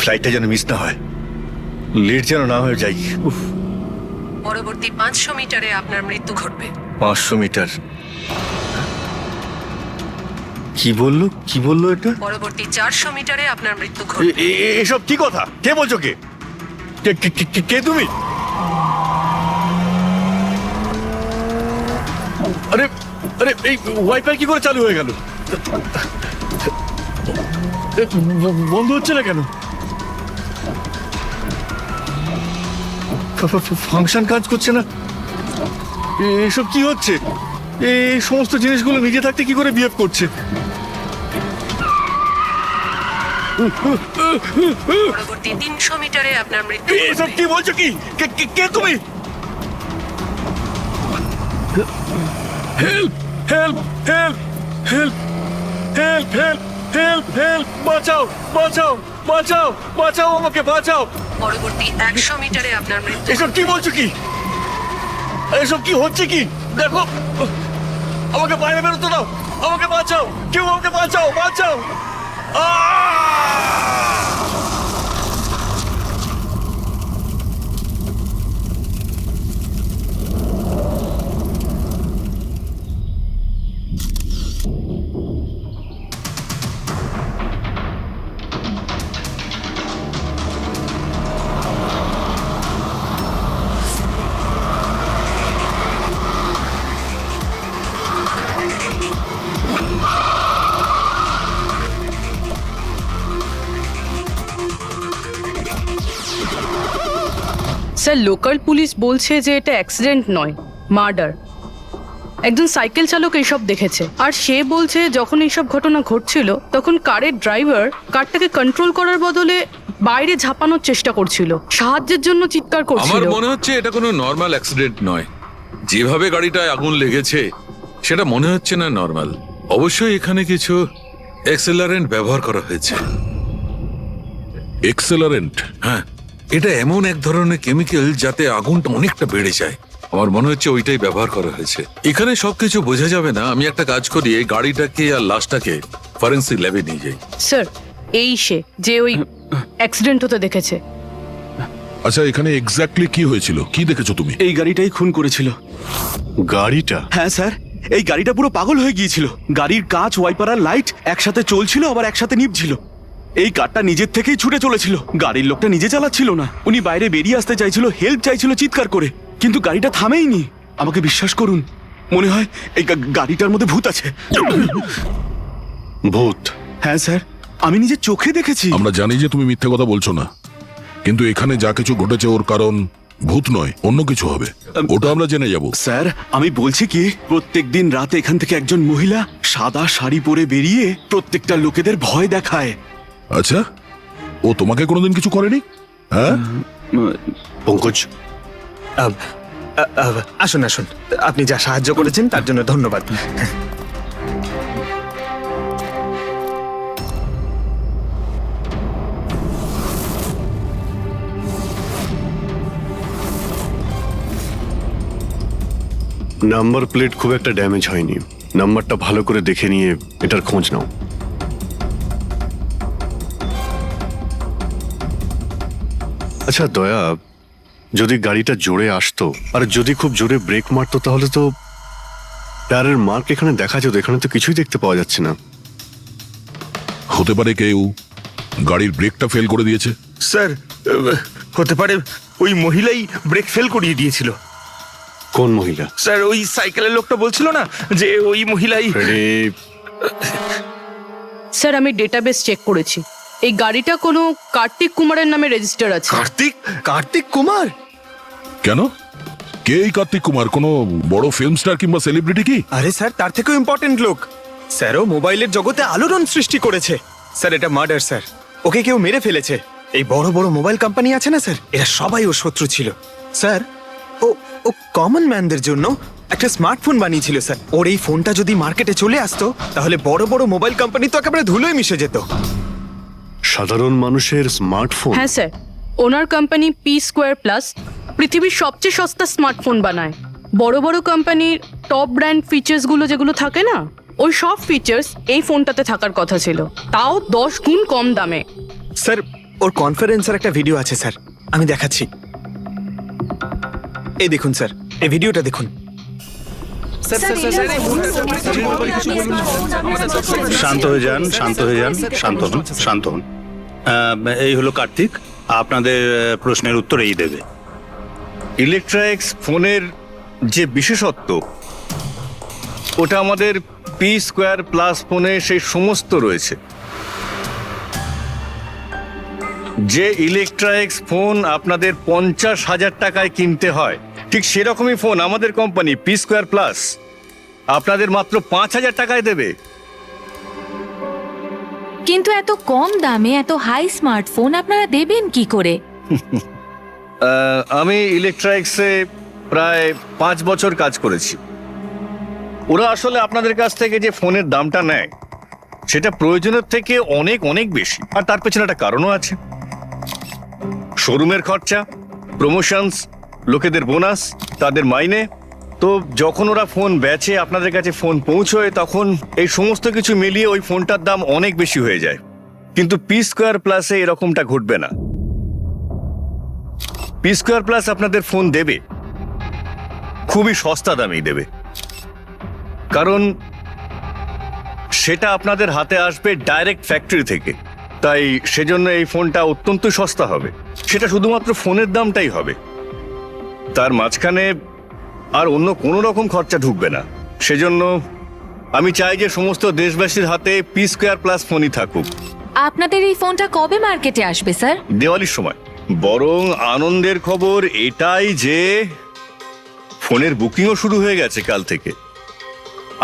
ফ্লাইটটা যেন মিস না হয়, লেট যেন না হয়ে যাই। পরবর্তী 500 মিটারে আপনার মৃত্যু ঘটবে। 500 মিটার? কি বললো এটা? পরবর্তী 400 মিটারে আপনার মৃত্যু ঘটবে। এসব কি কথা? কে বলছো? কে তুমি? আরে আরে এই ওয়াইফাই কি করে চালু হয়ে গেল? বন্ধ হচ্ছে না কেন? ফাংশন কাজ করছে না? এসব কি হচ্ছে? এই সমস্ত জিনিসগুলো নিজে থাকতে কি করে বিহেভ করছে? পরবর্তী 300 মিটারে আপনার মৃত্যু এসব ঘটবে। কি বলছো? কি কে তুমি? Help help help help help help help help! বাঁচাও বাঁচাও বাঁচাও বাঁচাও, আমাকে বাঁচাও! পরবর্তী 100 মিটারে আপনার মৃত্যু। এসব কি বলছো? কি এসব কি হচ্ছে? কি দেখো, আমাকে বাইরে বেরোতে দাও, আমাকে বাঁচাও, কেউ আমাকে বাঁচাও, বাঁচাও! স্যার, লোকাল পুলিশ বলছে যে এটা অ্যাক্সিডেন্ট নয়, মার্ডার। একজন সাইকেল চালক এইসব দেখেছে, আর সে বলছে যখন এইসব ঘটনা ঘটছিল তখন কারের ড্রাইভার কারটাকে কন্ট্রোল করার বদলে বাইরে ঝাঁপানোর চেষ্টা করছিল, সাহায্যের জন্য চিৎকার করছিল। আমার মনে হচ্ছে এটা কোনো নর্মাল অ্যাক্সিডেন্ট নয়। যেভাবে গাড়িটায় আগুন লেগেছে সেটা মনে হচ্ছে না নর্মাল। অবশ্যই এখানে কিছু এক্সেলারেন্ট ব্যবহার করা হয়েছে। এক্সেলারেন্ট? হ্যাঁ, এটা এমন এক ধরনের কেমিক্যাল যাতে আগুনটা অনেকটা বেড়ে যায়। আমার মনে হচ্ছে ওইটাই ব্যবহার করা হয়েছে। এখানে সবকিছু বোঝা যাবে না। আমি একটা কাজ করি, এই গাড়িটাকে আর লাশটাকে ফরেন্সিক ল্যাবে নিয়ে যাই। স্যার, এই সে যে ওই অ্যাক্সিডেন্ট হতে দেখেছে। আচ্ছা, এখানে এক্স্যাক্টলি কি হয়েছিল? কি দেখেছো তুমি? এই গাড়িটাই খুন করেছিল। গাড়িটা? হ্যাঁ স্যার, এই গাড়িটা পুরো পাগল হয়ে গিয়েছিল। গাড়ির কাঁচ, ওয়াইপার আর লাইট একসাথে চলছিল, আবার একসাথে নিভছিল। এই কারটা নিজের থেকেই ছুটে চলেছিল। গাড়ির লোকটা নিজে চালাচ্ছিল না, উনি বাইরে বেরিয়ে আসতে চাইছিল, হেল্প চাইছিল চিৎকার করে, কিন্তু গাড়িটা থামেইনি। আমাকে বিশ্বাস করুন, মনে হয় এই গাড়িটার মধ্যে ভূত আছে। ভূত? হ্যাঁ স্যার, আমি নিজের চোখে দেখেছি। আমরা জানি যে তুমি মিথ্যে কথা বলছো না, কিন্তু এখানে যা কিছু ঘটেছে ওর কারণ ভূত নয়, অন্য কিছু হবে। ওটা আমরা জেনে যাব। স্যার, আমি বলছি কি, প্রত্যেকদিন রাতে এখান থেকে একজন মহিলা সাদা শাড়ি পরে বেরিয়ে প্রত্যেকটা লোকেদের ভয় দেখায়। আচ্ছা, ও তোমাকে কোনোদিন কিছু করেনি? হ্যাঁ? পঙ্কজ, আসুন আসুন, আপনি যা সাহায্য করেছেন তার জন্য ধন্যবাদ। নাম্বার প্লেট খুব একটা ড্যামেজ হয়নি। নাম্বারটা ভালো করে দেখে নিয়ে এটার খোঁজ নাও। আচ্ছা দয়া, যদি গাড়িটা জোরে আসতো আর যদি খুব জোরে ব্রেক মারতো তাহলে তো টায়ারের মার্ক এখানে দেখা যেত। এখানে তো কিছুই দেখতে পাওয়া যাচ্ছে না। হতে পারে কেউ গাড়ির ব্রেকটা ফেল করে দিয়েছে। স্যার, হতে পারে ওই মহিলাই ব্রেক ফেল করিয়ে দিয়েছিল। কোন মহিলা? স্যার, ওই সাইকেলের লোকটা বলছিল না যে ওই মহিলাই। স্যার, আমি ডেটাবেস চেক করেছি, এই গাড়িটা কোনো কার্তিক কুমারের নামে রেজিস্টার আছে। কার্তিক কুমার? কেন? কে এই কার্তিক কুমার? কোনো বড় ফিল্ম স্টার কিংবা সেলিব্রিটি কি? আরে স্যার, তার থেকেও ইম্পর্টেন্ট লোক। স্যারও মোবাইলের জগতে আলোড়ন সৃষ্টি করেছে। স্যার, এটা মার্ডার স্যার। ওকে কেউ মেরে ফেলেছে। এই বড় বড় মোবাইল কোম্পানি আছে না স্যার, এরা সবাই ওর শত্রু ছিল স্যার। ও কমন ম্যানদের জন্য একটা স্মার্টফোন বানিয়েছিল স্যার। ওর এই ফোনটা যদি মার্কেটে চলে আসতো তাহলে বড় বড় মোবাইল কোম্পানি তো একেবারে ধুলোয় মিশে যেত। সাধারণ মানুষের স্মার্টফোন? হ্যাঁ স্যার, ওনার কোম্পানি P2+ পৃথিবীর সবচেয়ে সস্তা স্মার্টফোন বানায়। বড় বড় কোম্পানির টপ ব্র্যান্ড ফিচার্সগুলো যেগুলো থাকে না, ওই সব ফিচার্স এই ফোনটাতে থাকার কথা ছিল, তাও 10 গুণ কম দামে। স্যার, ও ওর কনফারেন্সের একটা ভিডিও আছে স্যার, আমি দেখাচ্ছি। এই দেখুন স্যার, এই ভিডিওটা দেখুন। শান্ত হয়ে যান, শান্ত হয়ে যান, শান্ত হন, শান্ত হন। এই হলো কার্তিক, আপনাদের প্রশ্নের উত্তর এই দেবে। ইলেকট্রনিক্স ফোনের যে বিশেষত্ব, ওটা আমাদের পি স্কোয়ার প্লাস ফোনে সেই সমস্ত রয়েছে। যে ইলেকট্রনিক্স ফোন আপনাদের 50,000 টাকায় কিনতে হয়, ঠিক সেরকমই ফোন আমাদের কোম্পানি পি স্কোয়ার প্লাস আপনাদের মাত্র 5,000 টাকায় দেবে। কিন্তু এত কম দামে এত হাই স্মার্টফোন আপনারা দেবেন কি করে? আমি ইলেকট্রনিক্সে প্রায় 5 বছর কাজ করেছি। ওরা আসলে আপনাদের কাছ থেকে যে ফোনের দামটা নেয় সেটা প্রয়োজনের থেকে অনেক অনেক বেশি, আর তার পেছনে একটা কারণও আছে। শোরুমের খরচা, প্রমোশনস, লোকেদের বোনাস, তাদের মাইনে। তো যখন ওরা ফোন বেচে, আপনাদের কাছে ফোন পৌঁছয়, তখন এই সমস্ত কিছু মিলিয়ে ওই ফোনটার দাম অনেক বেশি হয়ে যায়। কিন্তু পি স্কোয়ার প্লাসে এরকমটা ঘটবে না। পি স্কোয়ার প্লাস আপনাদের ফোন দেবে খুবই সস্তা দামেই দেবে, কারণ সেটা আপনাদের হাতে আসবে ডাইরেক্ট ফ্যাক্টরি থেকে। তাই সেজন্য এই ফোনটা অত্যন্ত সস্তা হবে। সেটা শুধুমাত্র ফোনের দামটাই হবে, তার মাঝখানে আর অন্য কোনো রকম খরচা ঢুকবে না। সেজন্য আমি চাই যে সমস্ত দেশবাসীর হাতে পি স্কোয়ার প্লাস ফোনই থাকুক। আপনাদের এই ফোনটা কবে মার্কেটে আসবে স্যার? দেওয়ালির সময়। বরং আনন্দের খবর এটাই যে ফোনের বুকিংও শুরু হয়ে গেছে কাল থেকে।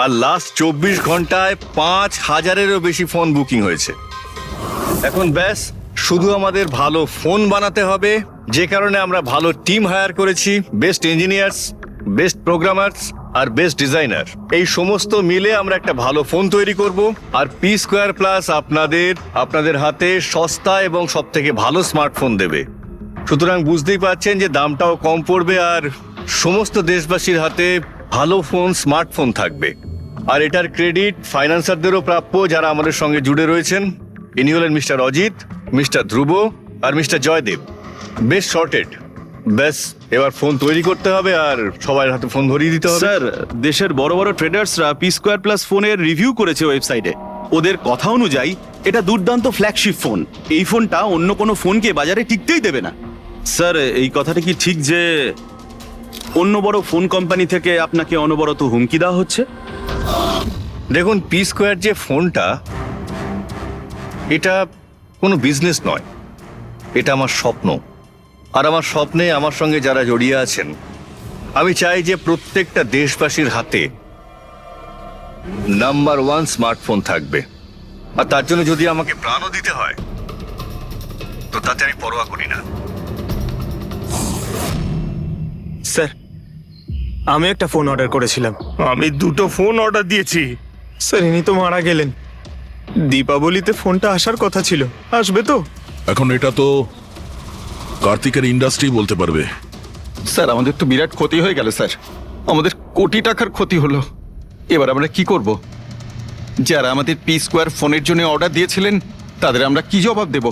আর লাস্ট 24 ঘন্টায় 5,000-এরও বেশি ফোন বুকিং হয়েছে। এখন ব্যাস শুধু আমাদের ভালো ফোন বানাতে হবে, যে কারণে আমরা ভালো টিম হায়ার করেছি। বেস্ট ইঞ্জিনিয়ার্স, বেস্ট প্রোগ্রামার্স আর বেস্ট ডিজাইনার, এই সমস্ত মিলে আমরা একটা ভালো ফোন তৈরি করব। আর পি স্কোয়ার প্লাস আপনাদের হাতে সস্তা এবং সব থেকে ভালো স্মার্টফোন দেবে। সুতরাং বুঝতেই পারছেন যে দামটাও কম পড়বে, আর সমস্ত দেশবাসীর হাতে ভালো ফোন, স্মার্টফোন থাকবে। আর এটার ক্রেডিট ফাইন্যান্সারদেরও প্রাপ্য, যারা আমাদের সঙ্গে জুড়ে রয়েছেন। ইনি হলেন মিস্টার অজিত, মিস্টার ধ্রুব আর মিস্টার জয়দেব। বেশ শর্টেড। ব্যাস এবার ফোন তৈরি করতে হবে আর সবার হাতে ফোন ধরিয়ে দিতে হবে। স্যার, দেশের বড় বড় ট্রেডার্সরা পি স্কোয়ার প্লাস ফোনের রিভিউ করেছে ওয়েবসাইটে। ওদের কথা অনুযায়ী এটা দুর্দান্ত ফ্ল্যাগশিপ ফোন। এই ফোনটা অন্য কোনো ফোনকে বাজারে টিকতেই দেবে না। স্যার, এই কথাটা কি ঠিক যে অন্য বড় ফোন কোম্পানি থেকে আপনাকে অনবরত হুমকি দেওয়া হচ্ছে? দেখুন, পি স্কোয়ার যে ফোনটা, এটা কোনো বিজনেস নয়, এটা আমার স্বপ্ন। আর আমার স্বপ্নে আমার সঙ্গে যারা জড়িয়ে আছেন, আমি চাই যে প্রত্যেকটা দেশবাসীর হাতে নাম্বার 1 স্মার্টফোন থাকবে। আর তার জন্য যদি আমাকে প্রাণও দিতে হয়, তো তাতে আমি পরোয়া করি না। স্যার, আমি একটা ফোন অর্ডার করেছিলাম। আমি 2টো ফোন অর্ডার দিয়েছি। স্যার, ইনি তো মারা গেলেন। দীপাবলিতে ফোনটা আসার কথা ছিল, আসবে তো? এখন এটা তো কার্তিকের ইন্ডাস্ট্রি বলতে পারবে। স্যার, আমাদের তো বিরাট ক্ষতি হয়ে গেল স্যার। আমাদের কোটি টাকার ক্ষতি হলো। এবার আমরা কি করব? যারা আমাদের পি স্কোয়ার ফোনের জন্য অর্ডার দিয়েছিলেন, তাদের আমরা কি জবাব দেব?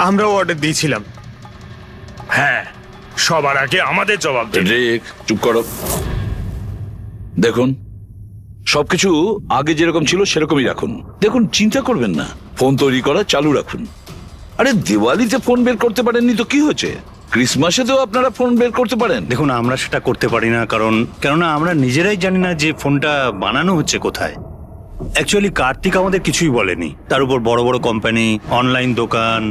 আমরাও অর্ডার দিয়েছিলাম। হ্যাঁ, সবার আগে আমাদের জবাব দেবে। রিক, চুপ করো। দেখুন, সবকিছু আগে যেরকম ছিল সেরকমই রাখুন। দেখুন, চিন্তা করবেন না, ফোন তৈরি করা চালু রাখুন। আরে দিওয়ালিতে ফোন বের করতে পারেননি তো কি হয়েছে? ক্রিসমাসেতেও আপনারা ফোন বের করতে পারেন। দেখুন, আমরা সেটা করতে পারি না, কেননা আমরা নিজেরাই জানি না যে ফোনটা বানানো হচ্ছে কোথায়। অ্যাকচুয়ালি কার্তিক আমাদের কিছুই বলেনি। তার উপর বড় বড় কোম্পানি, অনলাইন দোকান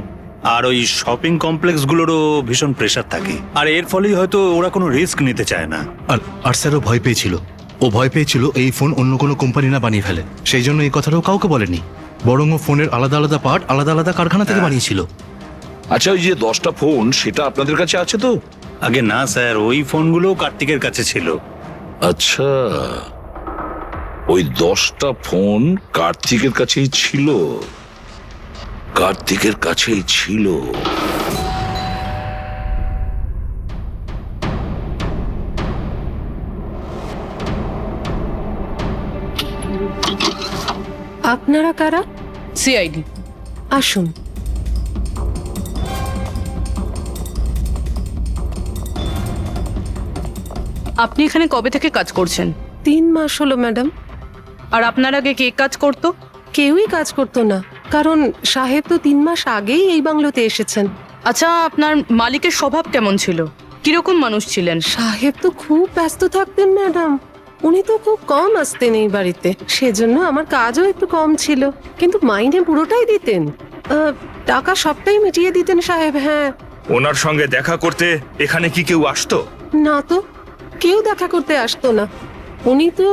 আর ওই শপিং কমপ্লেক্সগুলোরও ভীষণ প্রেশার থাকে। আর এর ফলেই হয়তো ওরা কোনো রিস্ক নিতে চায় না। আর স্যারও ভয় পেয়েছিল। ও ভয় পেয়েছিল এই ফোন অন্য কোনো কোম্পানি না বানিয়ে ফেলে, সেই জন্য এই কথাটাও কাউকে বলেনি। বরং ও ফোনের আলাদা আলাদা পার্ট আলাদা আলাদা কারখানা থেকে বানিয়েছিল। আচ্ছা, ওই যে 10টা ফোন, সেটা আপনাদের কাছে আছে তো? আগে না স্যার, ওই ফোনগুলোও কার্তিকের কাছে ছিল। আচ্ছা, ওই 10টা ফোন কার্তিকের কাছেই ছিল। কার্তিকের কাছেই ছিল। আপনারা কারা? সিআইডি। আসুন। আপনি এখানে কবে থেকে কাজ করছেন? 3 মাস হলো ম্যাডাম। আর আপনার আগে কে কাজ করতো? কেউই কাজ করতো না, কারণ সাহেব তো 3 মাস আগেই এই বাংলোতে এসেছেন। আচ্ছা, আপনার মালিকের স্বভাব কেমন ছিল? কিরকম মানুষ ছিলেন? সাহেব তো খুব ব্যস্ত থাকতেন ম্যাডাম। উনি তো খুব কম আসতেন এই বাড়িতে, সেজন্য আমার কাজও একটু কম ছিল, কিন্তু মাইনে পুরোটাই দিতেন। টাকা সবটাই মিটিয়ে দিতেন সাহেব। হ্যাঁ। ওনার সঙ্গে দেখা করতে এখানে কি কেউ আসতো? না তো, কেউ দেখা করতে আসতো না। উনি তো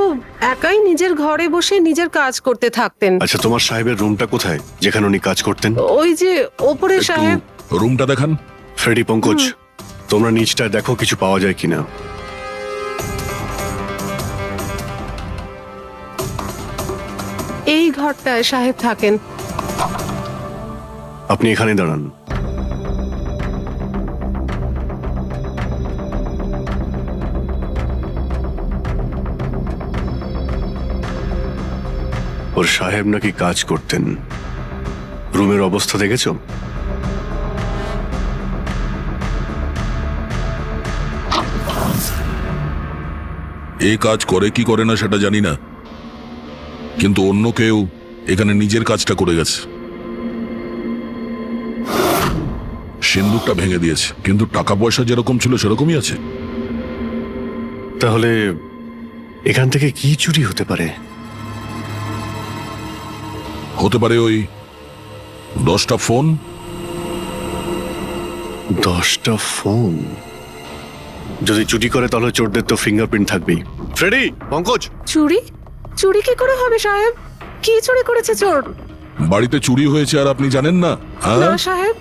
একাই নিজের ঘরে বসে নিজের কাজ করতে থাকতেন। আচ্ছা, তোমার সাহেবের রুমটা কোথায় যেখানে উনি কাজ করতেন? ওই যে ওপরে সাহেব। রুমটা দেখান। ফ্রেডি, পঙ্কজ, তোমরা নিচটা দেখো কিছু পাওয়া যায় কিনা। এই ঘরটায় সাহেব থাকেন। আপনি এখানে দাঁড়ান। ওর সাহেব নাকি কাজ করতেন। রুমের অবস্থা দেখেছো? এ কাজ করে কি করে না সেটা জানি না, কিন্তু অন্য কেউ এখানে নিজের কাজটা করে গেছে। সিন্দুকটা ভেঙে দিয়েছে, কিন্তু টাকা পয়সা যেরকম ছিল সেরকমই আছে। তাহলে এখান থেকে কি চুরি হতে পারে? হতে পারে ওই 10টা ফোন। 10টা ফোন? যদি চুরি করে তাহলে চোরদের তো ফিঙ্গারপ্রিন্ট থাকবেই। ফ্রেডি, পঙ্কজ। চুরি? চুরি কি করে হবে সাহেব? কি চুরি করেছে চোর? বাড়িতে চুরি হয়েছে আর আপনি জানেন না? হ্যাঁ, না সাহেব,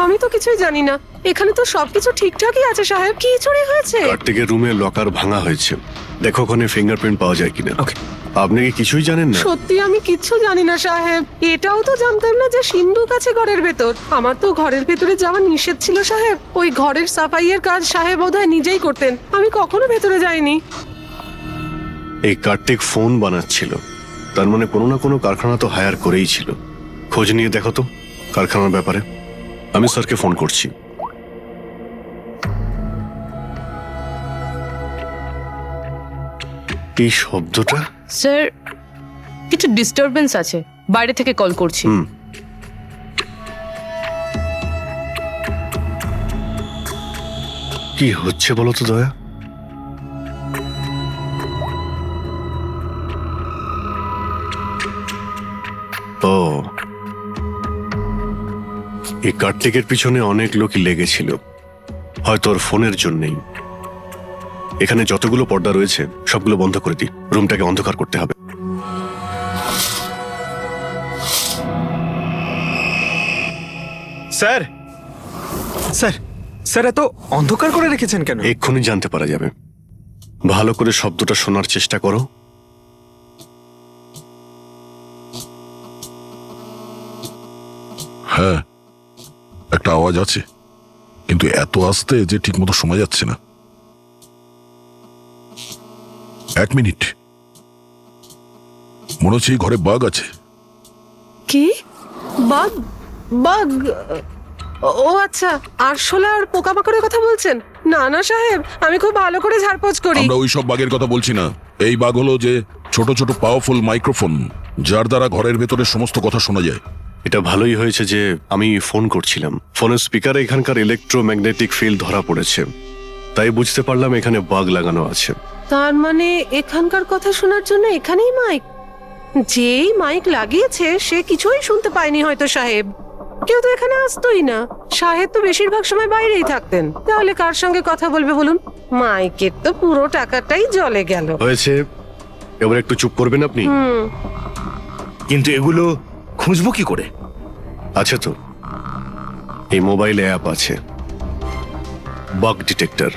আমি তো কিছুই জানি না। এখানে তো সবকিছু ঠিকঠাকই আছে সাহেব। কি চুরি হয়েছে? কার্তিকের রুমে লকার ভাঙা হয়েছে, দেখো ওখানে ফিঙ্গারপ্রিন্ট পাওয়া যায় কিনা। আপনি কি কিছুই জানেন না? সত্যি আমি কিচ্ছু জানি না সাহেব। এটাও তো জানতাম না যে সিন্ধুক আছে ঘরের ভেতর। আমার তো ঘরের ভেতরে যাওয়া নিষেধ ছিল সাহেব। ওই ঘরের সাফাইয়ের কাজ সাহেব বোধহয় নিজেই করতেন, আমি কখনো ভেতরে যাইনি। এই কার্তিক ফোন বানাচ্ছিল, তার মানে কোনো না কোনো কারখানা তো হায়ার করেই ছিল। খোঁজ নিয়ে দেখো তো কারখানার ব্যাপারে। আমি স্যারকে ফোন করছি। এই শব্দটা? স্যার, কিছু ডিস্টারবেন্স আছে, বাইরে থেকে কল করছি। কি হচ্ছে বলো তো দয়া? ও, এই কার্তিকের পিছনে অনেক লোকই লেগেছিল, হয়তো ওর ফোনের জন্যই। এখানে যতগুলো পর্দা রয়েছে সবগুলো বন্ধ করে দিই, রুমটাকে অন্ধকার করতে হবে। স্যার, স্যার, স্যার, এত অন্ধকার করে রেখেছেন কেন? এক্ষুনি জানতে পারা যাবে। ভালো করে শব্দটা শোনার চেষ্টা করো। হ্যাঁ, একটা আওয়াজ আছে, কিন্তু এত আস্তে যে ঠিক মতো শোনা যাচ্ছে না। 1 মিনিট, মনে হচ্ছে এই ঘরে বাঘ আছে। কি? বাঘ? বাঘ? ও আচ্ছা, আরশোলা আর পোকামাকড়ের কথা বলছেন? না না সাহেব, আমি খুব ভালো করে ঝাড়পোছ করি। আমরা ওই সব বাঘের কথা বলছি না। এই বাঘ হলো যে ছোট ছোট পাওয়ারফুল মাইক্রোফোন, যার দ্বারা ঘরের ভেতরে সমস্ত কথা শোনা যায়। এটা ভালোই হয়েছে যে আমি ফোন করছিলাম। ফোনের স্পিকারে এখানকার ইলেকট্রোম্যাগনেটিক ফিল্ড ধরা পড়েছে, তাই বুঝতে পারলাম এখানে বাগ লাগানো আছে। তার মানে এখানকার কথা শোনার জন্য এখানেই মাইক? যেই মাইক লাগিয়েছে সে কিছুই শুনতে পায়নি হয়তো সাহেব। কেউ তো এখানে আসতোই না। সাহেব তো বেশিরভাগ সময় বাইরেই থাকতেন, তাহলে কার সঙ্গে কথা বলবে বলুন? মাইকের তো পুরো টাকাটাই জলে গেল। হয়েছে, এবার একটু চুপ করবেন আপনি। কিন্তু এগুলো খুঁজবো কি করে? আছে তো, এই মোবাইলে অ্যাপ আছে, বাগ ডিটেক্টর।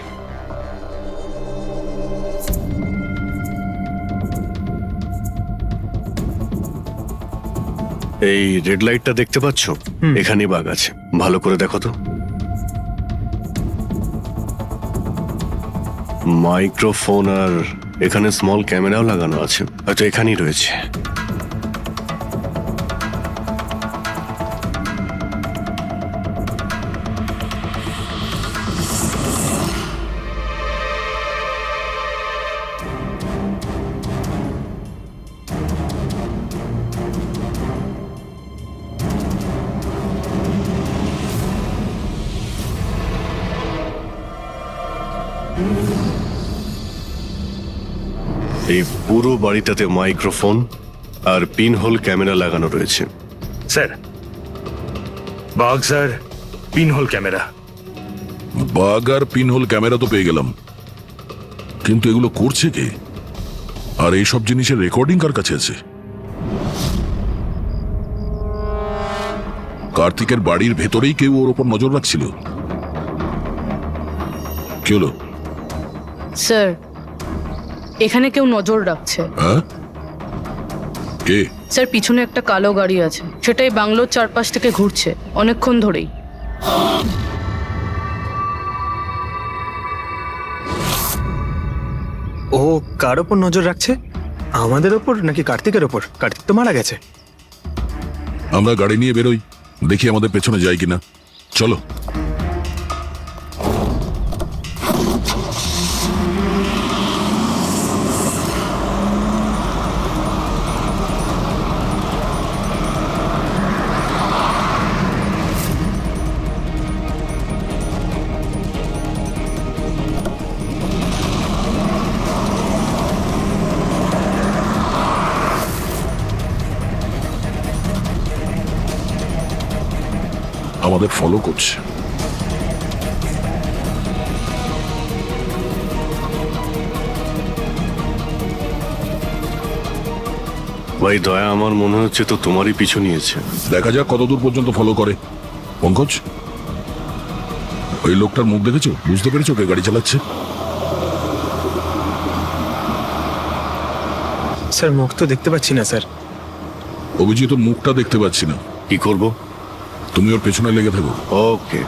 এই রেড লাইটটা দেখতে পাচ্ছ? এখানেই বাগ আছে, ভালো করে দেখো তো। মাইক্রোফোন আর এখানে স্মল ক্যামেরাও লাগানো আছে, হয়তো এখানেই রয়েছে। এই পুরো বাড়িটাতে মাইক্রোফোন আর পিনহোল ক্যামেরা লাগানো রয়েছে। স্যার বাঘ স্যার পিনহোল ক্যামেরা। বাগ আর পিনহোল ক্যামেরা তো পেয়ে গেলাম, কিন্তু এগুলো করছে কে? আর এইসব জিনিসের রেকর্ডিং কার কাছে আছে? কার্তিকের বাড়ির ভেতরেই কেউ ওর ওপর নজর রাখছিল। কি হলো? স্যার, এখানে কেউ নজর রাখছে। হ্যাঁ, কে? স্যার, পিছনে একটা কালো গাড়ি আছে, সেটাই বাংলোর চারপাশ থেকে ঘুরছে অনেকক্ষণ ধরেই। ও কার ওপর নজর রাখছে? আমাদের ওপর নাকি কার্তিকের ওপর? কার্তিক তো মারা গেছে। আমরা গাড়ি নিয়ে বেরোই, দেখি আমাদের পেছনে যাই কিনা। চলো। আমাদের ফলো করছে। ভাই দয়া, আমার মনে হচ্ছে তো তোমারই পিছু নিয়েছে। দেখা যাক কতদূর পর্যন্ত ফলো করে। পঙ্কজ, ওই লোকটার মুখ দেখেছো? বুঝতে পেরেছো কে গাড়ি চালাচ্ছে? স্যার মুখ তো দেখতে পাচ্ছি না স্যার। অভিজিৎ, ওর মুখটা দেখতে পাচ্ছি না। কি করব? তুমি ওর পেছনে লেগে থাকো। ওকে।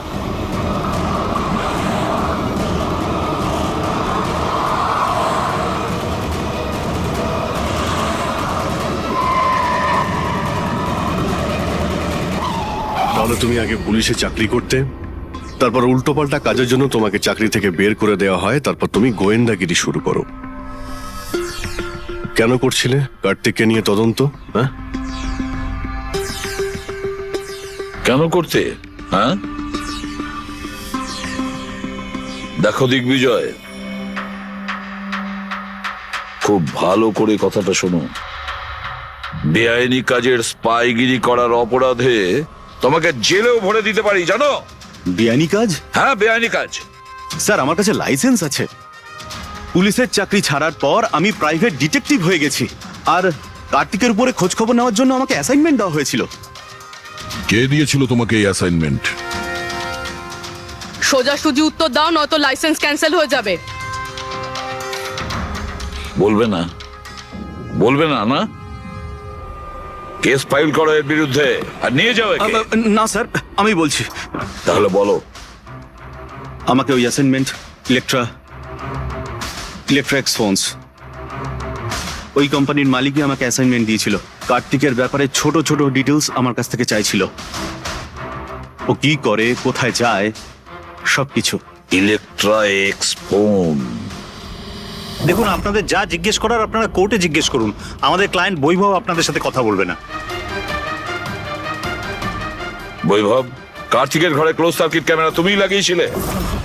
তাহলে তুমি আগে পুলিশে চাকরি করতে, তারপর উল্টোপাল্টা কাজের জন্য তোমাকে চাকরি থেকে বের করে দেওয়া হয়, তারপর তুমি গোয়েন্দাগিরি শুরু করো। কেন করছিলে কার্তিককে নিয়ে তদন্ত? হ্যাঁ, কেন করতে? হ্যাঁ, দেখো দিগ্বিজয়, খুব ভালো করে কথাটা শোনো। বেআইনি কাজের স্পাইগিরি করার অপরাধে তোমাকে জেলেও ভরে দিতে পারি, জানো? বেআইনি কাজ? হ্যাঁ, বেআইনি কাজ। স্যার, আমার কাছে লাইসেন্স আছে। পুলিশের চাকরি ছাড়ার পর আমি প্রাইভেট ডিটেকটিভ হয়ে গেছি, আর কার্তিকের উপরে খোঁজ খবর নেওয়ার জন্য আমাকে অ্যাসাইনমেন্ট দেওয়া হয়েছিল। কে দিয়েছিল তোমাকে এই অ্যাসাইনমেন্ট? সোজাসুজি উত্তর দাও, নয়তো লাইসেন্স ক্যান্সেল হয়ে যাবে। বলবে না? বলবে না? না, কেস ফাইল করো এর বিরুদ্ধে আর নিয়ে যাও একে। না স্যার, আমি বলছি। তাহলে বলো। আমাকে ওই অ্যাসাইনমেন্ট ইলেকট্রা এক্সফোন্স, ওই কোম্পানির মালিকই আমাকে অ্যাসাইনমেন্ট দিয়েছিল। কার্তিকের ব্যাপারে ছোট ছোট ডিটেলস আমার কাছ থেকে চাইছিল। ও কি করে, কোথায় যায়, সবকিছু। Electra x phone. দেখুন, আপনাদের যা জিজ্ঞেস করার আপনারা কোর্টে জিজ্ঞেস করুন। আমাদের ক্লায়েন্ট বৈভব আপনাদের সাথে কথা বলবে না। বৈভব, কার্তিকের ঘরে ক্লোজ সার্কিট ক্যামেরা তুমিই লাগিয়েছিলে?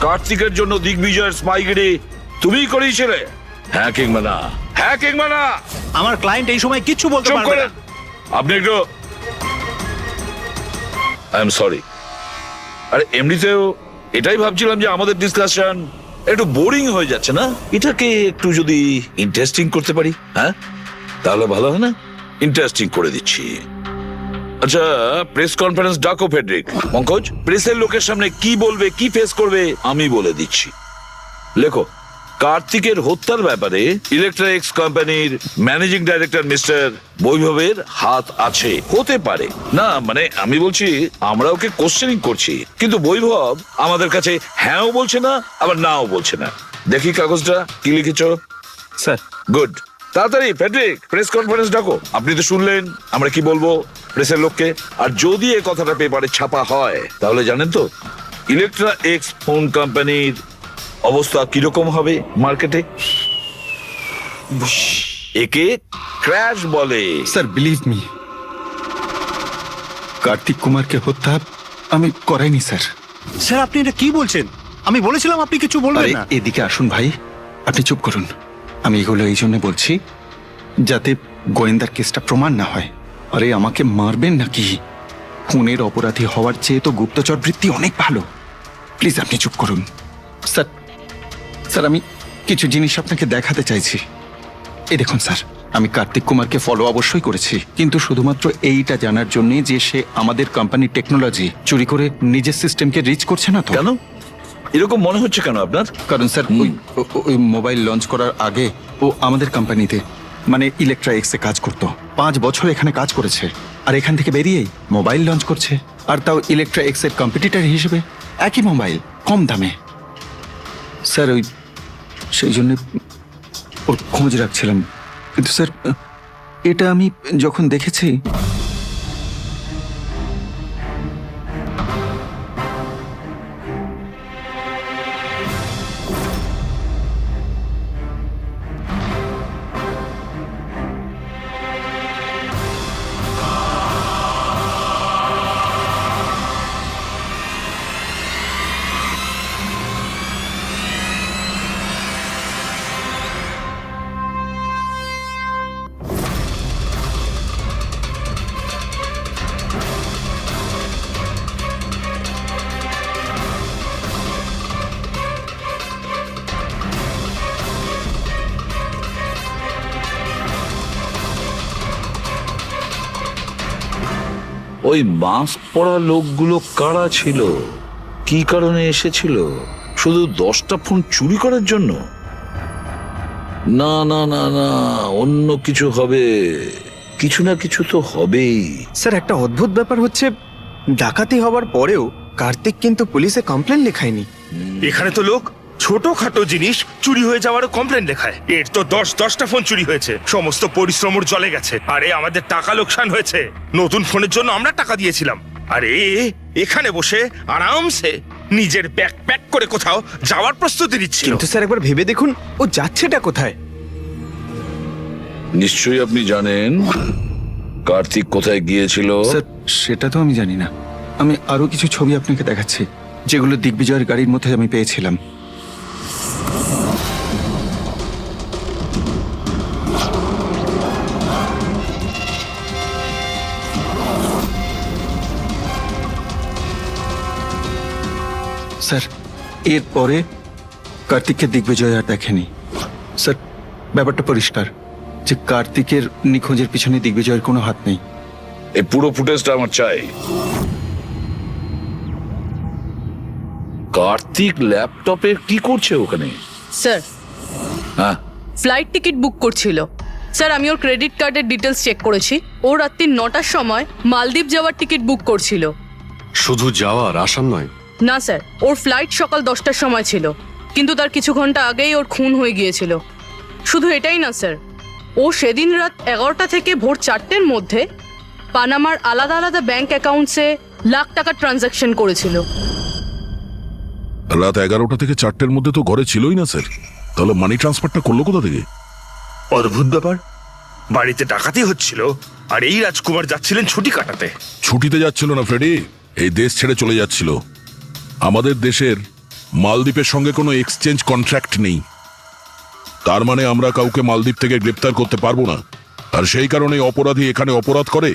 কার্তিকের জন্য দিগ্বিজয়ের স্পাইগিরি তুমিই করিয়েছিলে? হ্যাঁ কিংবা না? হ্যাঁ কিংবা না? আমার ক্লায়েন্ট এই সময় কিচ্ছু বলতে চুপ পারবে করেন। না। আপনি একটু, আই এম সরি। আরে এমনিতেও এটাই ভাবছিলাম যে আমাদের ডিসকাশন একটু বোরিং হয়ে যাচ্ছে না, এটাকে একটু যদি ইন্টারেস্টিং করতে পারি, হ্যাঁ তাহলে ভালো হয় না? ইন্টারেস্টিং করে দিচ্ছি। আচ্ছা, প্রেস কনফারেন্স ডাকো ফেডরিক। পঙ্কজ, প্রেসের লোকের সামনে কি বলবে, কি ফেস করবে আমি বলে দিচ্ছি। লেখো, কার্তিকের হত্যার ব্যাপারে ইলেকট্রা এক্স কোম্পানির ম্যানেজিং ডাইরেক্টর মিস্টার বৈভবের হাত আছে। হতে পারে না, মানে আমি বলছি আমরা ওকে কোশ্চেনিং করছি, কিন্তু বৈভব আমাদের কাছে হ্যাঁও বলছে না আবার নাও বলছে না। দেখি কাগজটা কি লিখেছো। স্যার গুড, তাড়াতাড়ি ফেডরিক প্রেস কনফারেন্স ডাকো। আপনি তো শুনলেন আমরা কি বলবো প্রেসের লোককে। আর যদি এই কথাটা পেপারে ছাপা হয় তাহলে জানেন তো ইলেকট্রা এক্স ফোন কোম্পানির অবস্থা কিরকম হবে মার্কেটে। একে ক্র্যাশ বলে। স্যার বিলিভ মি, কার্তিক কুমারকে হত্যা আমি করাইনি স্যার। স্যার, আপনি এটা কি বলছেন? আমি বলেছিলাম আপনি কিছু বলবেন আরে না। এদিকে আসুন ভাই, আপনি চুপ করুন। আমি এগুলো এই জন্য বলছি যাতে গোয়েন্দার কেসটা প্রমাণ না হয়। আরে আমাকে মারবেন নাকি? খুনের অপরাধী হওয়ার চেয়ে তো গুপ্তচর বৃত্তি অনেক ভালো। প্লিজ আপনি চুপ করুন। স্যার স্যার আমি কিছু জিনিস আপনাকে দেখাতে চাইছি। এই দেখুন স্যার, আমি কার্তিক কুমারকে ফলো অবশ্যই করেছি, কিন্তু শুধুমাত্র এইটা জানার জন্য যে সে আমাদের কোম্পানির টেকনোলজি চুরি করে নিজের সিস্টেমকে রিচ করছে না তো। কেন এরকম মনে হচ্ছে কেন আপনার? কারণ স্যার ওই মোবাইল লঞ্চ করার আগে ও আমাদের কোম্পানিতে মানে ইলেকট্রা এক্সে কাজ করত। 5 বছর এখানে কাজ করেছে, আর এখান থেকে বেরিয়েই মোবাইল লঞ্চ করছে, আর তাও ইলেকট্রা এক্সের কম্পিটিটর হিসেবে। একই মোবাইল, কম দামে। স্যার ওই সেই জন্য ওর খোঁজ রাখছিলাম। কিন্তু স্যার এটা আমি যখন দেখেছি, ওই মাস্ক পরা লোকগুলো কারা ছিল? কি কারণে এসেছিল? শুধু 10টা ফোন চুরি করার জন্য? না না না না, অন্য কিছু হবে, কিছু না কিছু তো হবেই। স্যার একটা অদ্ভুত ব্যাপার হচ্ছে, ডাকাতি হওয়ার পরেও কার্তিক কিন্তু পুলিশে কমপ্লেন লেখায়নি। এখানে তো লোক ছোটখাটো জিনিস চুরি হয়ে যাওয়ারও কমপ্লেন লেখায়। এর তো 10টা ফোন চুরি হয়েছে, সমস্ত পরিশ্রম ওর জলে গেছে। আরে আমাদের টাকা লোকসান হয়েছে, নতুন ফোনের জন্য আমরা টাকা দিয়েছিলাম। আরে এখানে বসে আরামসে নিজের ব্যাগ প্যাক করে কোথাও যাওয়ার প্রস্তুতি নিচ্ছিল। কিন্তু স্যার একবার ভেবে দেখুন, ও যাচ্ছেটা কোথায়? নিশ্চয়ই আপনি জানেন কার্তিক কোথায় গিয়েছিল। স্যার সেটা তো আমি জানি না। আমি আরো কিছু ছবি আপনাকে দেখাচ্ছি, যেগুলো দিগ্বিজয়ের গাড়ির মধ্যে আমি পেয়েছিলাম। স্যার এরপরে কার্তিককে দিগ্বিজয় আর দেখেনি। স্যার ব্যাপারটা পরিষ্কার যে কার্তিকের নিখোঁজের পিছনে দিগ্বিজয়ের কোনো হাত নেই। এই পুরো ফুটেজটা আমার চাই। কার্তিক ল্যাপটপে কি করছে ওখানে? স্যার হ্যাঁ, ফ্লাইট টিকিট বুক করছিল। স্যার আমি ওর ক্রেডিট কার্ডের ডিটেলস চেক করেছি। ও রাত্রি 9টার সময় মালদ্বীপ যাওয়ার টিকিট বুক করছিল। শুধু যাওয়ার, আসার নয়? না স্যার, ওর ফ্লাইট সকাল 10টার সময় ছিল, কিন্তু তার কিছু ঘন্টা আগেই ওর খুন হয়ে গিয়েছিল। শুধু এটাই না স্যার, ও সেদিন রাত 11টা থেকে ভোর 4টের মধ্যে পানামার আলাদা আলাদা ব্যাংক অ্যাকাউন্টসে লাখ টাকার ট্রানজাকশন করেছিল। রাত 11টা থেকে 4টের মধ্যে তো ঘরে ছিলই না স্যার। তাহলে মানি ট্রান্সফারটা করলো কোথা থেকে? অদ্ভুত ব্যাপার, বাড়িতে ডাকাতি হচ্ছিল আর এই রাজকুমার যাচ্ছিলেন ছুটি কাটাতে। ছুটিতে যাচ্ছিল না ফ্রেডি, এই দেশ ছেড়ে চলে যাচ্ছিল। আমাদের দেশের মালদ্বীপের সঙ্গে কোনো এক্সচেঞ্জ কন্ট্রাক্ট নেই, তার মানে আমরা কাউকে মালদ্বীপ থেকে গ্রেপ্তার করতে পারবো না। আর সেই কারণে অপরাধী এখানে অপরাধ করে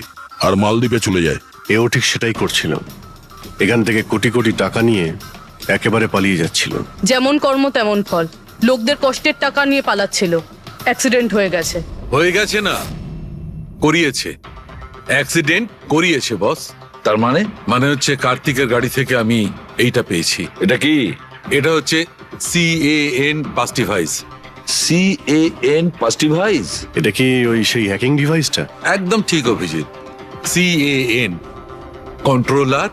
আর মালদ্বীপে চলে যায়। এও ঠিক সেটাই করছিল, এখান থেকে কোটি কোটি টাকা নিয়ে একেবারে পালিয়ে যাচ্ছিল। যেমন কর্ম তেমন ফল, লোকদের কষ্টের টাকা নিয়ে পালাচ্ছিল। অ্যাক্সিডেন্ট হয়ে গেছে। হয়ে গেছে না, করিয়েছে। অ্যাক্সিডেন্ট করিয়েছে বস। তার মানে? মানে হচ্ছে কার্তিকের গাড়ি থেকে আমি এইটা পেয়েছি। এটা কি? এটা হচ্ছে CAN পাস্টিভাইস। CAN পাস্টিভাইস? এটা কি ওই সেই হ্যাকিং ডিভাইসটা? একদম ঠিক Abhijit. CAN controller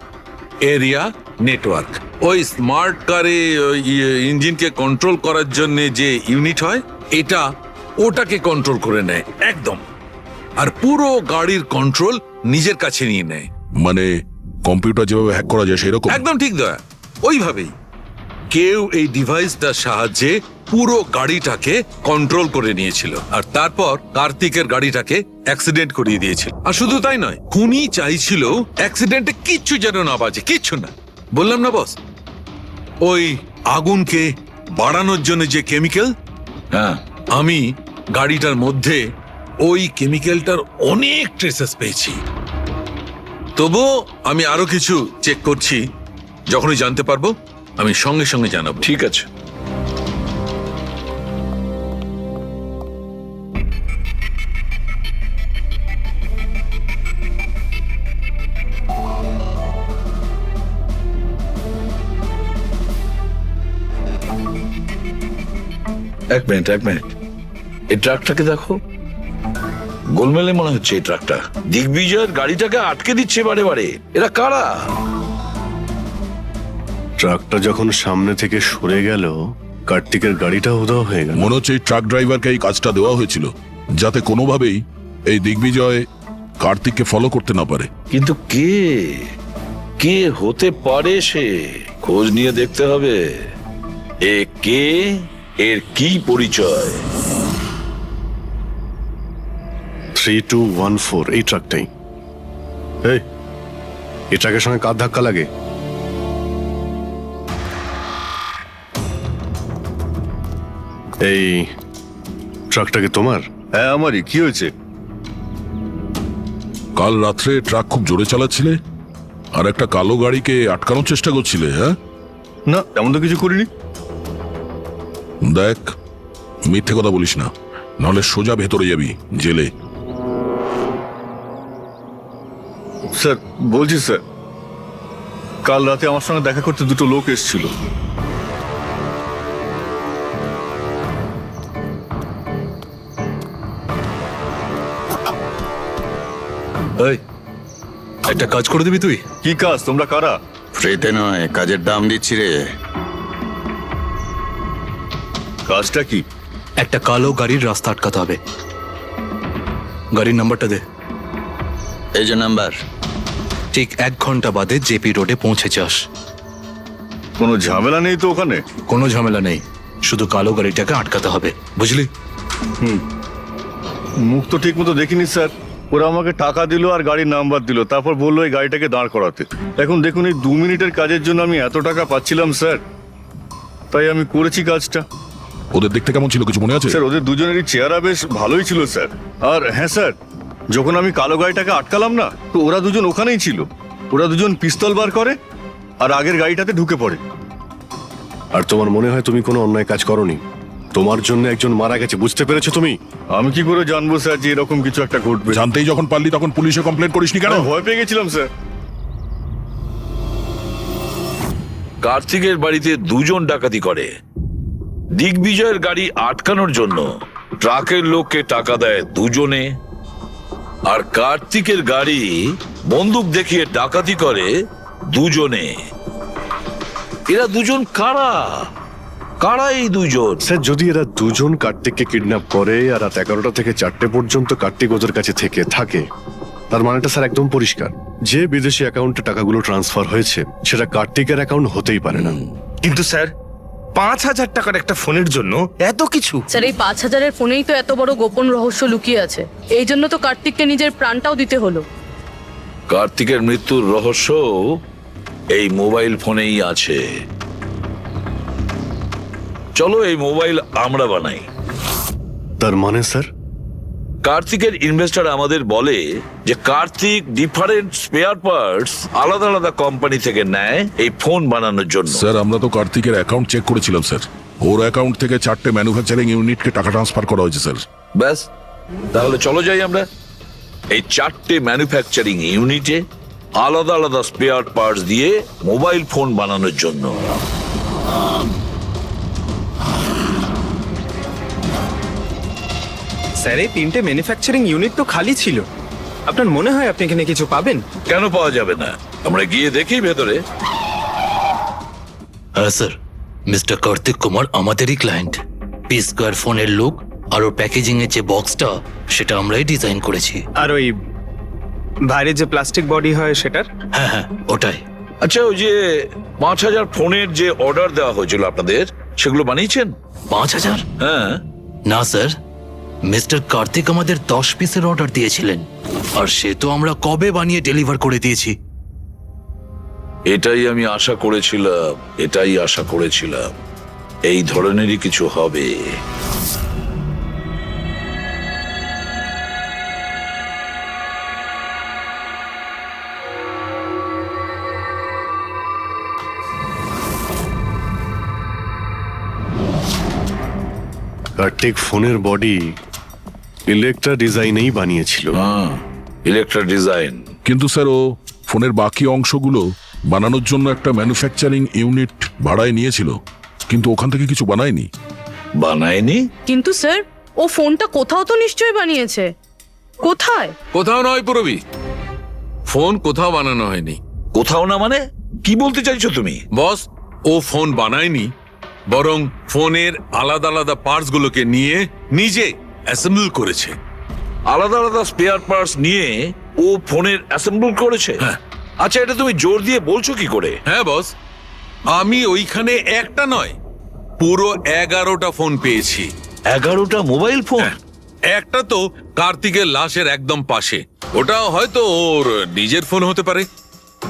area network. ওই স্মার্ট কারে ইঞ্জিনকে কন্ট্রোল করার জন্য যে ইউনিট হয়, এটা ওটাকে কন্ট্রোল করে নেয় একদম, আর পুরো গাড়ির কন্ট্রোল নিজের কাছে নিয়ে নেয়। মানে কম্পিউটার যেভাবে হ্যাক করা যায় সেরকম? একদম ঠিক দয়া, ওইভাবেই। কেউ এই ডিভাইসটার সাহায্যে পুরো গাড়িটাকে কন্ট্রোল করে নিয়েছিল, আর তারপর কার্তিকের গাড়িটাকে অ্যাক্সিডেন্ট করিয়ে দিয়েছিল। আর শুধু তাই নয়, খুনি চাইছিল অ্যাক্সিডেন্টে কিচ্ছু যেন না বাজে, কিচ্ছু না। বললাম না বস, ওই আগুনকে বাড়ানোর জন্য যে কেমিক্যাল, হ্যাঁ, আমি গাড়িটার মধ্যে ওই কেমিক্যালটার অনেক ট্রেসেস পেয়েছি। তবুও আমি আরো কিছু চেক করছি, যখনই জানতে পারবো আমি সঙ্গে সঙ্গে জানাবো। ঠিক আছে। এক মিনিট এই ট্রাকটাকে দেখো, গোলমেলে মনে হচ্ছে এই ট্রাকটা। দিগ্বিজয়ের গাড়িটাকে আটকে দিচ্ছে বারে বারে। এরা কারা? ট্রাকটা যখন সামনে থেকে সরে গেল, কার্তিকের গাড়িটা উধাও হয়ে গেল। মনে হচ্ছে এই ট্রাক ড্রাইভারকে এই কাজটা দেওয়া হয়েছিল, যাতে কোনোভাবেই এই দিগ্বিজয় কার্তিককে ফলো করতে না পারে। কিন্তু কে হতে পারে সে? খোঁজ নিয়ে দেখতে হবে। এ কে, এর কি পরিচয়? 3214 এই ট্রাকটাই। এই ট্রাকের সঙ্গে কার ধাক্কা লাগে? এই ট্রাকটাকে তোমার? হ্যাঁ আমারই। কি হয়েছে? কাল রাত্রে ট্রাক খুব জোরে চালাচ্ছিলে আর একটা কালো গাড়িকে আটকানোর চেষ্টা করছিলে। হ্যাঁ, না এমন তো কিছু করিনি। দেখ, মিথ্যে কথা বলিস না, নাহলে সোজা ভেতরে যাবি জেলে। স্যার বলছি স্যার, কাল রাতে আমার সঙ্গে দেখা করতে দুটো লোক এসেছিল। এই, একটা কাজ করে দিবি তুই? কি কাজ? তোমরা কারা? ফ্রিতে নয়, কাজের দাম দিচ্ছি রে। কাজটা কি? একটা কালো গাড়ির রাস্তা আটকাতে হবে। গাড়ির নাম্বারটা দে। এই যে নাম্বার। ঠিক 1 ঘন্টা বাদে জেপি রোডে পৌঁছে যাস। কোনো ঝামেলা নেই তো ওখানে? কোনো ঝামেলা নেই, শুধু কালো গাড়িটাকে আটকাতে হবে, বুঝলি? মুখ তো ঠিক মতো দেখিনি স্যার। ওরা আমাকে টাকা দিল আর গাড়ির নাম্বার দিল, তারপর বললো এই গাড়িটাকে দাঁড় করাতে। এখন দেখুন, এই 2 মিনিটের কাজের জন্য আমি এত টাকা পাচ্ছিলাম স্যার, তাই আমি করেছি কাজটা। ওদের দেখতে কেমন ছিল কিছু মনে আছে? স্যার ওদের দুজনেরই চেহারা বেশ ভালোই ছিল স্যার। আর হ্যাঁ স্যার, যখন আমি কালো গাড়িটাকে আটকালাম না, তো ওরা দুজন ওখানেই ছিল। ওরা দুজন পিস্তল বার করে আর আগের গাড়িটাতে ঢুকে পড়ে। আর তোমার মনে হয় তুমি কোনো অন্যায় কাজ করনি? তোমার জন্য একজন মারা গেছে, বুঝতে পেরেছো তুমি? আমি কি করে জানবো স্যার যে এরকম কিছু একটা ঘটবে? জানতেই যখন পারলি তখন পুলিশে কমপ্লেন করিসনি কেন? আমি ভয় পেয়ে গেছিলাম স্যার। কার্তিকের বাড়িতে 2 জন ডাকাতি করে। দিগ্বিজয়ের গাড়ি আটকানোর জন্য ট্রাকের লোককে টাকা দেয় 2 জনে, আর কার্তিকের গাড়ি বন্দুক দেখিয়ে ডাকাতি করে 2 জনে। এরা 2 জন কারা? কারা এই 2 জন? স্যার, যদি এরা দুজন কার্তিককে কিডন্যাপ করে আর রাত 11টা থেকে 4টে পর্যন্ত কার্তিক ওদের কাছে থাকে, তার মানেটা স্যার একদম পরিষ্কার, যে বিদেশি অ্যাকাউন্টে টাকাগুলো ট্রান্সফার হয়েছে সেটা কার্তিকের অ্যাকাউন্ট হতেই পারে না। কিন্তু স্যার 5,000 টাকার একটা ফোনের জন্য এত কিছু? স্যার এই 5,000-এর ফোনেই তো এত বড় গোপন রহস্য লুকিয়ে আছে। এই জন্য তো কার্তিককে নিজের প্রাণটাও দিতে হলো। কার্তিকের মৃত্যুর রহস্য এই মোবাইল ফোনেই আছে। চলো এই মোবাইল আমরা বানাই। তার মানে স্যার? কার্তিকের ইনভেস্টর আমাদের বলে যে কার্তিক ডিফারেন্ট স্পেয়ার পার্টস আলাদা আলাদা কোম্পানি থেকে নেয় এই ফোন বানানোর জন্য। স্যার আমরা তো কার্তিকের অ্যাকাউন্ট চেক করেছিলাম স্যার, ওর অ্যাকাউন্ট থেকে 4টে ম্যানুফ্যাকচারিং ইউনিটকে টাকা ট্রান্সফার করা হয়েছে স্যার। ব্যাস, তাহলে চলো যাই আমরা এই 4টে ম্যানুফ্যাকচারিং ইউনিটে আলাদা আলাদা স্পেয়ার পার্টস দিয়ে মোবাইল ফোন বানানোর জন্য। স্যার এই 3টে ম্যানুফ্যাকচারিং ইউনিট তো খালি ছিল, আপনার মনে হয় আপনি এখানে কিছু পাবেন? কেন পাওয়া যাবে না? আমরা গিয়ে দেখি ভেতরে। হ্যাঁ স্যার, মিস্টার কার্তিক কুমার আমাদেরই ক্লায়েন্ট। P-Square ফোনের লুক আর ওর প্যাকেজিং এর যে বক্সটা, সেটা আমরাই ডিজাইন করেছি। আর ওই বাইরে যে প্লাস্টিক বডি হয় সেটার? হ্যাঁ, ওটাই। আচ্ছা, ওই যে 5,000 ফোনের যে অর্ডার দেওয়া হয়েছিল আপনাদের, সেগুলো বানিয়েছেন? 5,000? হ্যাঁ। না স্যার, মিস্টার কার্তিক আমাদের 10 পিসের অর্ডার দিয়েছিলেন, আর সে তো আমরা কবে বানিয়ে ডেলিভার করে দিয়েছি। এটাই আমি আশা করেছিলাম, এই ধরনেরই কিছু হবে। কার্তিক ফোনের বডি ইলেকট্রা ডিজাইনেই বানিয়েছিল। Electra design. কিন্তু স্যার ও ফোনের বাকি অংশগুলো বানানোর জন্য একটা ম্যানুফ্যাকচারিং ইউনিট ভাড়ায় নিয়েছিল, কিন্তু ওখান থেকে কিছু বানায়নি। বানায়নি? কিন্তু স্যার ও ফোনটা কোথাও তো নিশ্চয়ই বানিয়েছে। কোথায়? কোথাও নয় পুরবি, ফোন কোথাও বানানো হয়নি। কোথাও না মানে কি বলতে চাইছো তুমি? বস, ও ফোন বানায়নি, বরং ফোনের আলাদা আলাদা পার্টস গুলোকে নিয়ে নিজে অ্যাসেম্বল করেছে। আলাদা আলাদা স্পেয়ার পার্টস নিয়ে ও ফোনের অ্যাসেম্বল করেছে? আচ্ছা, এটা তুমি জোর দিয়ে বলছো কি করে? হ্যাঁ বস, আমি ওইখানে একটা নয় পুরো 11টা ফোন পেয়েছি। 11টা মোবাইল ফোন? একটা তো কার্তিকের লাশের একদম পাশে, ওটা হয়তো ওর নিজের ফোন হতে পারে।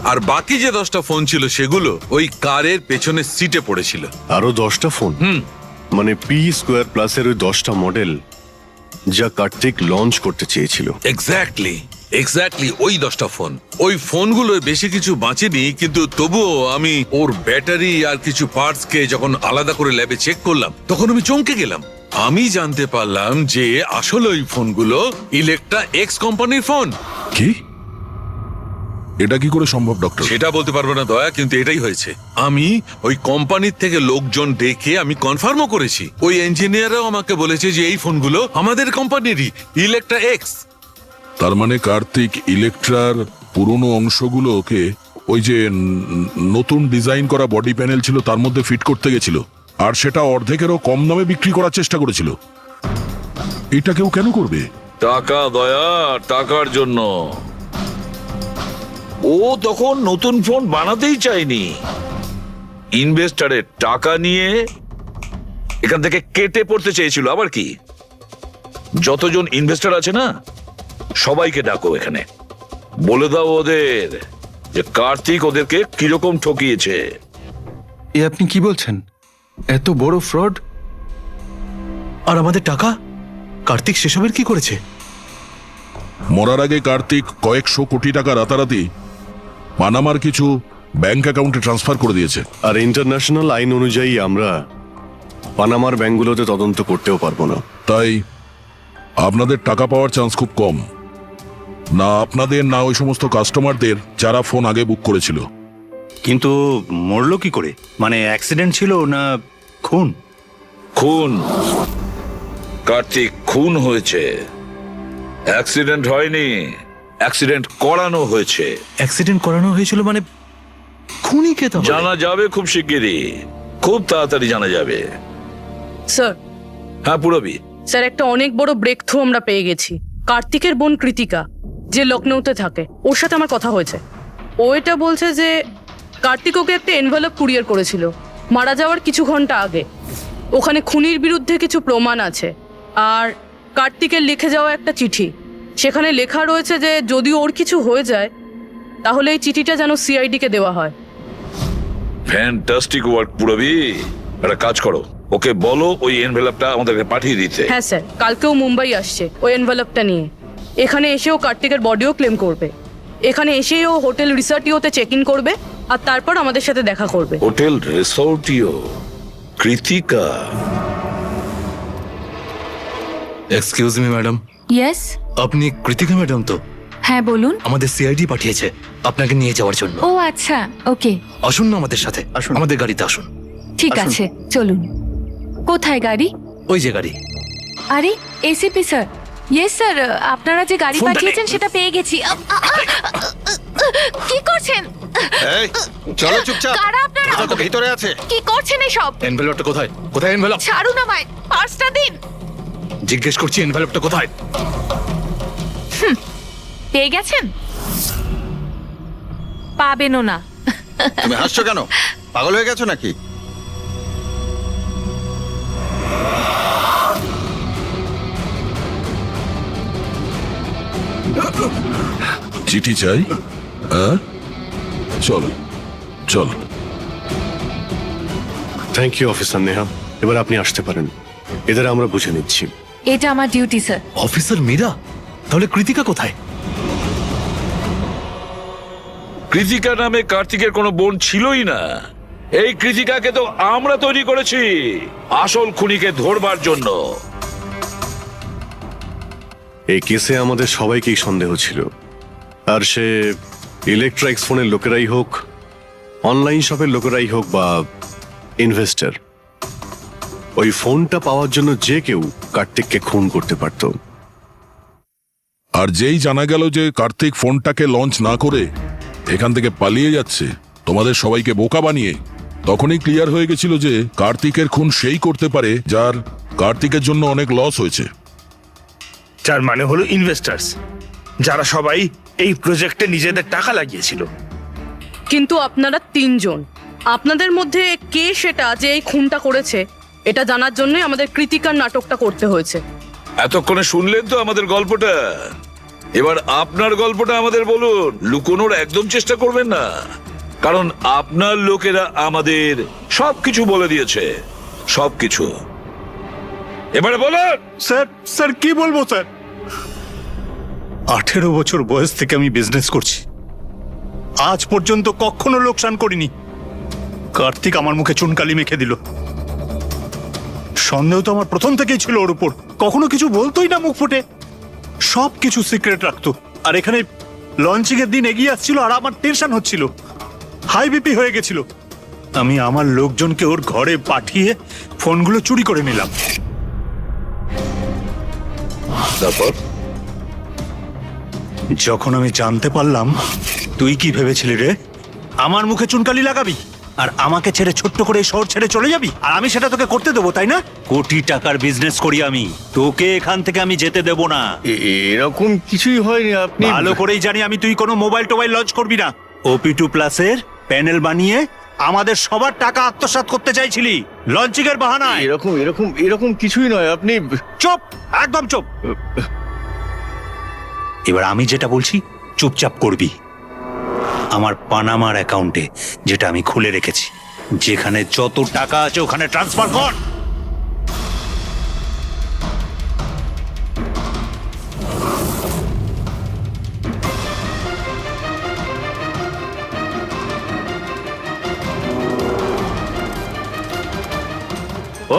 আর বাকি যে 10টা ফোন ছিল সেগুলো ওই কারের পেছনে সিটে পড়েছিল। আরো 10টা ফোন? মানে পি স্কোয়ার প্লাসের ওই 10টা মডেল যা কার্তিক লঞ্চ করতে চেয়েছিল। এক্স্যাক্টলি ওই 10টা ফোন। ওই ফোনগুলোর বেশি কিছু বাঁচেনি, কিন্তু তবুও আমি ওর ব্যাটারি আর কিছু পার্টস কে যখন আলাদা করে ল্যাবে চেক করলাম তখন আমি চমকে গেলাম। আমি জানতে পারলাম যে আসলে ওই ফোনগুলো ইলেকট্রা এক্স কোম্পানির ফোন। কি? এটা কি করে সম্ভব ডক্টর? সেটা বলতে পারবো না দয়া, কিন্তু এটাই হয়েছে। আমি ওই কোম্পানির থেকে লোকজন ডেকে আমি কনফার্মও করেছি। ওই ইঞ্জিনিয়ারও আমাকে বলেছে যে এই ফোনগুলো আমাদের কোম্পানিরই, ইলেকট্রা এক্স। তার মানে কার্তিক ইলেকট্রার পুরনো অংশগুলোকে ওই যে নতুন ডিজাইন করা বডি প্যানেল ছিল তার মধ্যে ফিট করতে গেছিল, আর সেটা অর্ধেকেরও কম দামে বিক্রি করার চেষ্টা করেছিল। এটা কেউ কেন করবে? টাকা দয়া, টাকার জন্য। ও তখন নতুন ফোন বানাতেই চায়নি, ইনভেস্টারের টাকা নিয়ে এখান থেকে কেটে পড়তে চেয়েছিল। আবার কি, যতজন ইনভেস্টর আছে না সবাইকে ডাকো এখানে, বলে দাও ওদের যে কার্তিক ওদেরকে কিরকম ঠকিয়েছে। এ আপনি কি বলছেন? এত বড় ফ্রড! আর আমাদের টাকা? কার্তিক সেসবের কি করেছে? মরার আগে কার্তিক কয়েকশো কোটি টাকা রাতারাতি পানামার কিছু ব্যাংক অ্যাকাউন্টে ট্রান্সফার করে দিয়েছে। আর ইন্টারন্যাশনাল আইন অনুযায়ী আমরা পানামার ব্যাংকগুলোতে তদন্ত করতেও পারবো না। তাই আপনাদের টাকা পাওয়ার চান্স খুব কম। না আপনাদের, না ওই সমস্ত কাস্টমারদের যারা ফোন আগে বুক করেছিল। কিন্তু মরলো কি করে? মানে অ্যাক্সিডেন্ট ছিল না খুন? খুন। কার্তিক খুন হয়েছে, অ্যাক্সিডেন্ট হয়নি। অ্যাক্সিডেন্ট করানো হয়েছে। অ্যাক্সিডেন্ট করানো হয়েছিল মানে খুনি কে? তাহলে জানা যাবে খুব শিগগিরই, খুব তাড়াতাড়ি জানা যাবে। স্যার। হ্যাঁ পুরবি। স্যার, একটা অনেক বড় ব্রেক থ্রু আমরা পেয়ে গেছি। কার্তিকের বোন কৃতিকা, যে লখনৌতে থাকে, ওর সাথে আমার কথা হয়েছে। ও এটা বলছে যে কার্তিক ওকে একটা এনভেলপ কুরিয়ার করেছিল মারা যাওয়ার কিছু ঘন্টা আগে। ওখানে খুনির বিরুদ্ধে কিছু প্রমাণ আছে, আর কার্তিকের লিখে যাওয়া একটা চিঠি। সেখানে লেখা রয়েছে যে যদি ওর কিছু হয়ে যায় তাহলে এই চিঠিটা যেন সিআইডি কে দেওয়া হয়। ফ্যান্টাস্টিক ওয়ার্ক পুরবি। একটা কাজ করো, ওকে বলো ওই এনভেলপটা আমাদেরকে পাঠিয়ে দিতে। হ্যাঁ স্যার, কালকেও মুম্বাই আসছে ওই এনভেলপটা নিয়ে। এখানে এসেও কার্তিকের বডিও ক্লেম করবে। এখানে এসেই ও হোটেল রিসর্টিওতে চেক ইন করবে, আর তারপর আমাদের সাথে দেখা করবে। হোটেল রিসর্টিও? Kritika? Excuse me madam. Yes, আপনি কৃতিকা ম্যাডাম তো? হ্যাঁ বলুন। আমাদের সিআইডি পাঠিয়েছে আপনাকে নিয়ে যাওয়ার জন্য। ও আচ্ছা, ওকে। আসুন না আমাদের সাথে, আসুন। আমাদের গাড়িতে আসুন। ঠিক আছে, চলুন। কোথায় গাড়ি? ওই যে গাড়ি। আরে এসিপি স্যার। ইয়েস স্যার, আপনারা যে গাড়ি পাঠিয়েছেন সেটা পেয়ে গেছি। কি করছেন? এই চলো চুপচাপ। কারা আপনারা? এটা তো ভিতরে আছে। কি করছেন এসব? এনভেলপটা কোথায়? কোথায় এনভেলপ? ছাড়ুন আমায়, পার্সটা দিন। জিজ্ঞেস করছি এনভেলপটা কোথায়? পেয়ে গেছেন? পাবেনও না। তুমি হাসছো কেন? পাগল হয়ে গেছো নাকি? চিঠি চাই? হ্যাঁ, চল চল। থ্যাংক ইউ অফিসার নেহা, এবার আপনি আসতে পারেন। এদের আমরা বুঝে নিচ্ছি। এটা আমার ডিউটি স্যার। অফিসার মীরা? তাহলে কৃতিকা কোথায়? কৃতিকা নামে কার্তিকের কোনো বোন ছিলই না। এই কৃতিকাকে তো আমরা তৈরি করেছি আসল খুনিকে ধরবার জন্য। এই কেসে আমাদের সবাইকেই সন্দেহ ছিল, আর সে ইলেকট্রনিক্স ফোনের লোকেরাই হোক, অনলাইন শপের লোকেরাই হোক বা ইনভেস্টর, ওই ফোনটা পাওয়ার জন্য যে কেউ কার্তিককে খুন করতে পারত। আর যেই জানা গেল যে কার্তিক ফোনটাকে লঞ্চ না করে এখান থেকে পালিয়ে যাচ্ছে তোমাদের সবাইকে বোকা বানিয়ে, তখনই ক্লিয়ার হয়ে গেছিল যে কার্তিকের খুন সেই করতে পারে যার কার্তিকের জন্য অনেক লস হয়েছে। যার মানে হলো ইনভেস্টার্স, যারা সবাই এই প্রজেক্টে নিজেদের টাকা লাগিয়েছিল। কিন্তু আপনারা তিনজন, আপনাদের মধ্যে কে সেটা যে এই খুনটা করেছে এটা জানার জন্যই আমাদের কৃতিকার নাটকটা করতে হয়েছে। এতক্ষণে শুনলেন তো আমাদের গল্পটা, এবার আপনার গল্পটা আমাদের বলুন। লুকোনোর একদম চেষ্টা করবেন না, কারণ আপনার লোকেরা আমাদের সবকিছু বলে দিয়েছে, সবকিছু। এবারে বলুন। স্যার কি বলবো স্যার? 18 বছর বয়স থেকে আমি বিজনেস করছি, আজ পর্যন্ত কখনো লোকসান করিনি। কার্তিক আমার মুখে চুনকালি মেখে দিল। সন্দেহ তো আমার প্রথম থেকেই ছিল ওর উপর, কখনো কিছু বলতোই না মুখ ফুটে, সব কিছু সিক্রেট রাখতো। আর এখানে লঞ্চিং এর দিন এগিয়ে আসছিল আর আমার টেনশন হচ্ছিল, হাই বিপি হয়ে গেছিল। আমি আমার লোকজনকে ওর ঘরে পাঠিয়ে ফোনগুলো চুরি করে নিলাম। তারপর যখন আমি জানতে পারলাম, তুই কি ভেবেছিলি রে? আমার মুখে চুনকালি লাগাবি আর আমাকে ছেড়ে ছোট্ট করে শহর ছেড়ে চলে যাবি, আর আমি সেটা তোকে করতে দেবো, তাই না? কোটি টাকার বিজনেস করি আমি, তোকে এখান থেকে আমি যেতে দেবো না। এরকম কিছুই হয়নি। আপনি ভালো করেই জানি আমি তুই কোনো মোবাইল টোবাইল লঞ্চ করবি না। OP2 প্লাসের প্যানেল বানিয়ে আমাদের সবার টাকা আত্মসাৎ করতে চাইছিলি লঞ্চিং এর বাহানায়। এরকম এরকম এরকম কিছুই নয়। আপনি চুপ, একদম চুপ। এবার আমি যেটা বলছি চুপচাপ করবি। আমার পানামার অ্যাকাউন্টে, যেটা আমি খুলে রেখেছি, যেখানে যত টাকা আছে ওখানে ট্রান্সফার কর।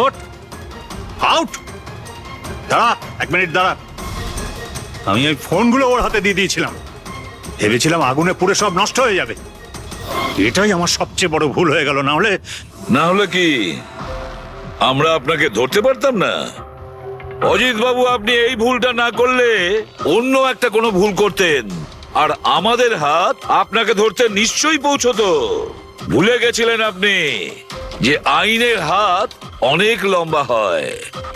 ওঠ, আউট। দাঁড়া, 1 মিনিট দাঁড়া। আমি ওই ফোনগুলো ওর হাতে দিয়ে দিয়েছিলাম, ভেবেছিলাম আগুনে পুড়ে সব নষ্ট হয়ে যাবে। এটাই আমার সবচেয়ে বড় ভুল হয়ে গেল। না হলে কি আমরা আপনাকে ধরতে পারতাম না? অজিত বাবু, আপনি এই ভুলটা না করলে অন্য একটা কোনো ভুল করতেন, আর আমাদের হাত আপনাকে ধরতে নিশ্চয়ই পৌঁছতো। ভুলে গেছিলেন আপনি যে আইনের হাত অনেক লম্বা হয়।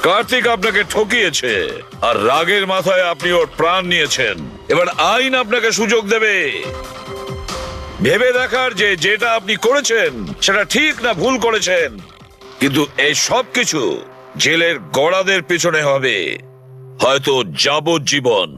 কার্তিক আপনাকে ঠকিয়েছে, আর রাগের মাথায় আপনি ওর প্রাণ নিয়েছেন। এবার আইন আপনাকে সুযোগ দেবে ভেবে দেখার যে যেটা আপনি করেছেন সেটা ঠিক না ভুল করেছেন। কিন্তু এই সব কিছু জেলের গড়াদের পিছনে হবে, হয়তো যাবজ্জীবন।